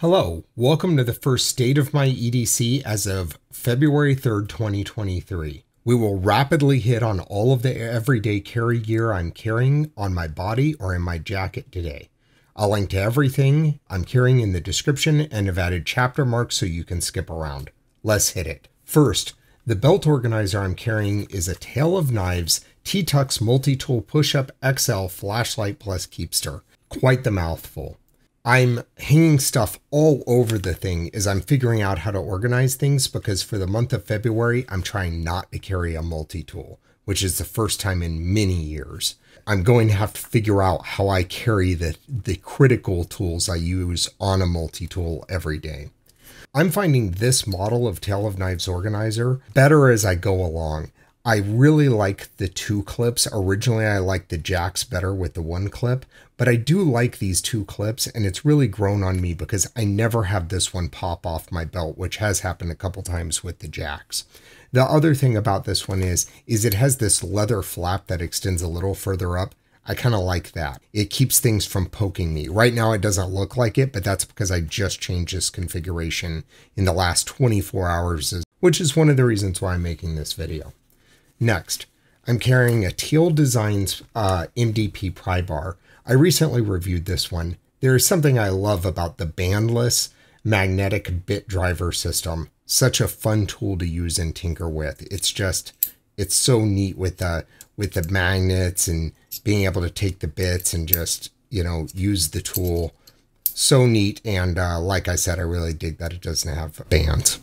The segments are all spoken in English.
Hello, welcome to the first State of My EDC as of February 3rd, 2023. We will rapidly hit on all of the everyday carry gear I'm carrying on my body or in my jacket today. I'll link to everything I'm carrying in the description and have added chapter marks so you can skip around. Let's hit it. First, the belt organizer I'm carrying is a Teale of Knives T-Tux Multitool Push-Up XL Flashlight plus Keypster. Quite the mouthful. I'm hanging stuff all over the thing as I'm figuring out how to organize things because for the month of February, I'm trying not to carry a multi-tool, which is the first time in many years. I'm going to have to figure out how I carry the critical tools I use on a multi-tool every day. I'm finding this model of Teale of Knives organizer better as I go along. I really like the two clips. Originally, I liked the jacks better with the one clip, but I do like these two clips, and it's really grown on me because I never have this one pop off my belt, which has happened a couple times with the jacks. The other thing about this one is it has this leather flap that extends a little further up. I kind of like that. It keeps things from poking me. Right now, it doesn't look like it, but that's because I just changed this configuration in the last 24 hours, which is one of the reasons why I'm making this video. Next, I'm carrying a Teale Designs MDP Prybar. I recently reviewed this one. There is something I love about the bandless magnetic bit driver system. Such a fun tool to use and tinker with. It's so neat with the magnets and being able to take the bits and just, use the tool. So neat. And like I said, I really dig that it doesn't have bands.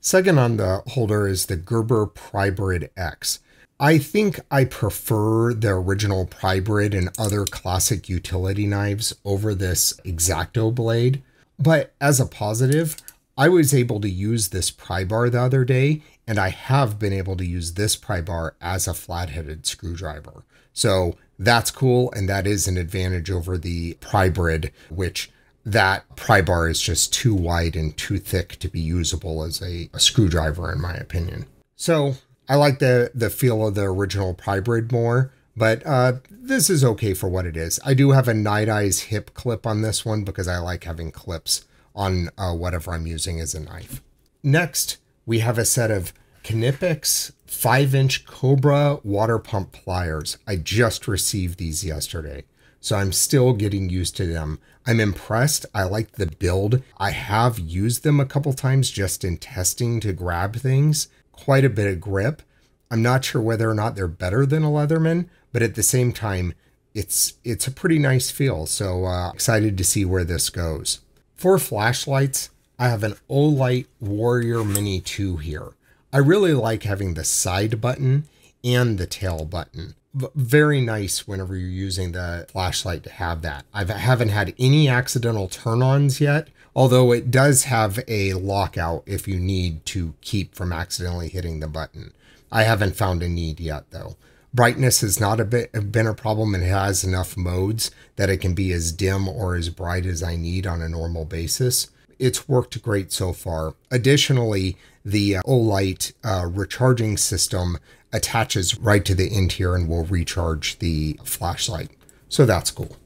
Second on the holder is the Gerber Prybrid X. I think I prefer the original Prybrid and other classic utility knives over this Exacto blade. But as a positive, I was able to use this Prybar the other day, and I have been able to use this Prybar as a flat-headed screwdriver. So that's cool, and that is an advantage over the Prybrid, which that Prybar is just too wide and too thick to be usable as a screwdriver, in my opinion. So I like the feel of the original Prybrid more, but this is okay for what it is. I do have a Nite hip clip on this one because I like having clips on whatever I'm using as a knife. Next, we have a set of Knipex 5-inch Cobra water pump pliers. I just received these yesterday, so I'm still getting used to them. I'm impressed. I like the build. I have used them a couple times just in testing to grab things. Quite a bit of grip. I'm not sure whether or not they're better than a Leatherman, but at the same time, it's a pretty nice feel. So excited to see where this goes. For flashlights, I have an Olight Warrior Mini 2 here. I really like having the side button and the tail button. Very nice whenever you're using the flashlight to have that. I haven't had any accidental turn-ons yet, although it does have a lockout if you need to keep from accidentally hitting the button. I haven't found a need yet, though. Brightness has not been a problem, and it has enough modes that it can be as dim or as bright as I need on a normal basis. It's worked great so far. Additionally, the Olight recharging system attaches right to the end here and will recharge the flashlight. So that's cool.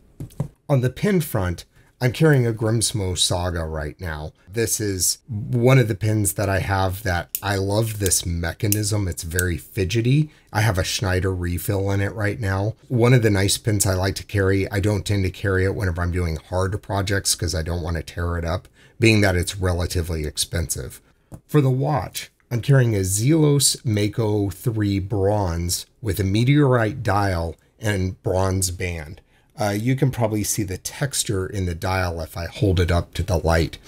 On the pin front, I'm carrying a Grimsmo Saga right now. This is one of the pins that I have that I love this mechanism. It's very fidgety. I have a Schneider refill in it right now. One of the nice pins I like to carry, I don't tend to carry it whenever I'm doing hard projects because I don't want to tear it up, being that it's relatively expensive. For the watch, I'm carrying a Zelos Mako 3 bronze with a Meteorite dial and bronze band. You can probably see the texture in the dial if I hold it up to the light.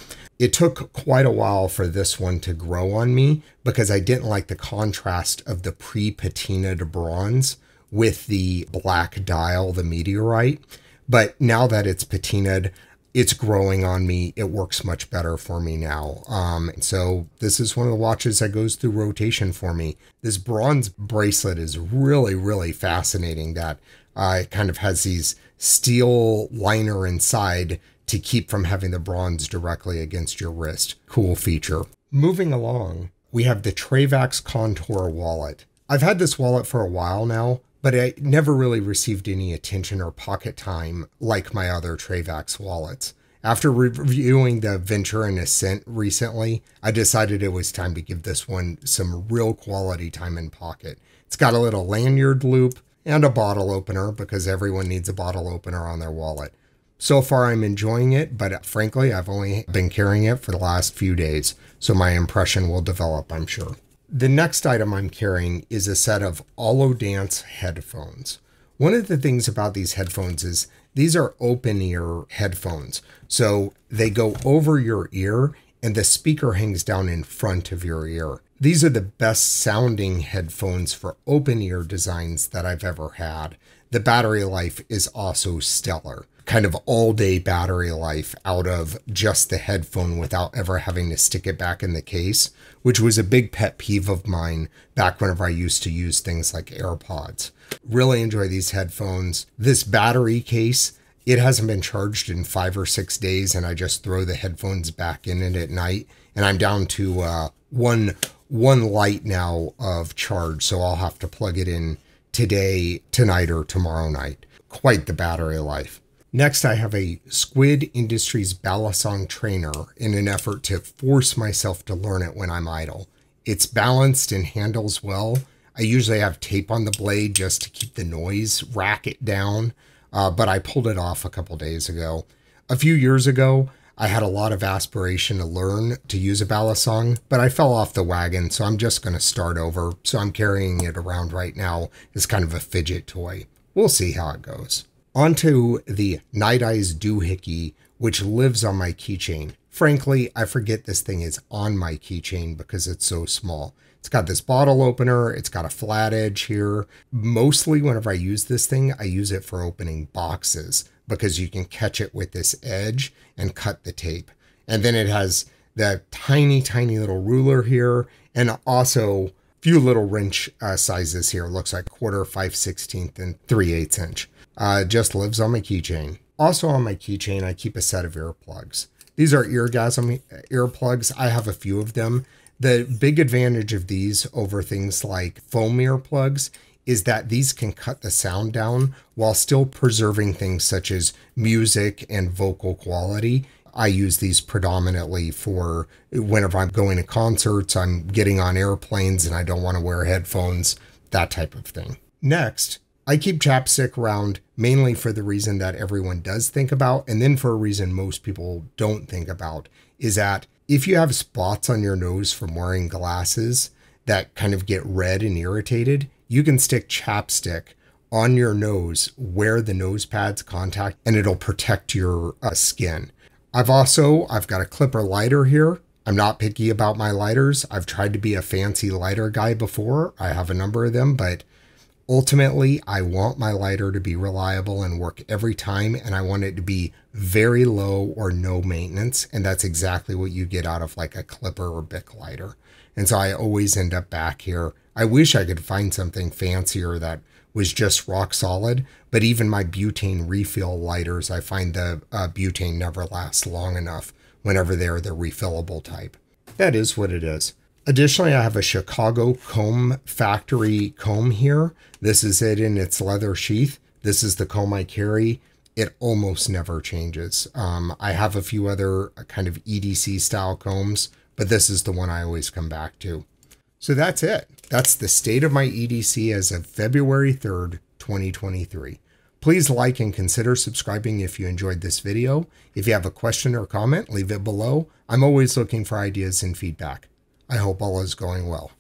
It took quite a while for this one to grow on me because I didn't like the contrast of the pre-patinaed bronze with the black dial, the Meteorite. But now that it's patinaed, it's growing on me. It works much better for me now. So this is one of the watches that goes through rotation for me. This bronze bracelet is really, really fascinating that it kind of has these steel liner inside to keep from having the bronze directly against your wrist. Cool feature. Moving along, we have the Trayvax Contour wallet. I've had this wallet for a while now, but I never really received any attention or pocket time like my other Trayvax wallets. After reviewing the Venture and Ascent recently, I decided it was time to give this one some real quality time in pocket. It's got a little lanyard loop and a bottle opener because everyone needs a bottle opener on their wallet. So far I'm enjoying it, but frankly I've only been carrying it for the last few days, so my impression will develop, I'm sure. The next item I'm carrying is a set of Oladance headphones. One of the things about these headphones is these are open ear headphones. So they go over your ear and the speaker hangs down in front of your ear. These are the best sounding headphones for open ear designs that I've ever had. The battery life is also stellar. Kind of all day battery life out of just the headphone without ever having to stick it back in the case, which was a big pet peeve of mine back whenever I used to use things like AirPods. Really enjoy these headphones. This battery case, it hasn't been charged in 5 or 6 days, and I just throw the headphones back in it at night, and I'm down to one light now of charge, so I'll have to plug it in today, tonight, or tomorrow night. Quite the battery life. Next, I have a Squid Industries Balisong trainer in an effort to force myself to learn it when I'm idle. It's balanced and handles well. I usually have tape on the blade just to keep the noise racket down, but I pulled it off a couple days ago. A few years ago, I had a lot of aspiration to learn to use a Balisong, but I fell off the wagon, so I'm just going to start over. So I'm carrying it around right now as kind of a fidget toy. We'll see how it goes. Onto the Nite Doohickey, which lives on my keychain. Frankly, I forget this thing is on my keychain because it's so small. It's got this bottle opener. It's got a flat edge here. Mostly whenever I use this thing, I use it for opening boxes because you can catch it with this edge and cut the tape. And then it has the tiny, tiny little ruler here and also a few little wrench sizes here. It looks like 1/4, 5/16, and 3/8 inch. Just lives on my keychain. Also on my keychain, I keep a set of earplugs. These are Eargasm earplugs. I have a few of them. The big advantage of these over things like foam earplugs is that these can cut the sound down while still preserving things such as music and vocal quality. I use these predominantly for whenever I'm going to concerts, I'm getting on airplanes and I don't want to wear headphones, that type of thing. Next, I keep Chapstick around mainly for the reason that everyone does think about, and then for a reason most people don't think about, is that if you have spots on your nose from wearing glasses that kind of get red and irritated, you can stick Chapstick on your nose where the nose pads contact, and it'll protect your skin. I've got a clipper lighter here. I'm not picky about my lighters. I've tried to be a fancy lighter guy before. I have a number of them, but ultimately, I want my lighter to be reliable and work every time, and I want it to be very low or no maintenance, and that's exactly what you get out of like a clipper or Bic lighter. And so I always end up back here. I wish I could find something fancier that was just rock solid, but even my butane refill lighters, I find the butane never lasts long enough whenever they're the refillable type. That is what it is. Additionally, I have a Chicago comb factory comb here. This is it in its leather sheath. This is the comb I carry. It almost never changes. I have a few other kind of EDC style combs, but this is the one I always come back to. So that's it. That's the state of my EDC as of February 3rd, 2023. Please like and consider subscribing if you enjoyed this video. If you have a question or comment, leave it below. I'm always looking for ideas and feedback. I hope all is going well.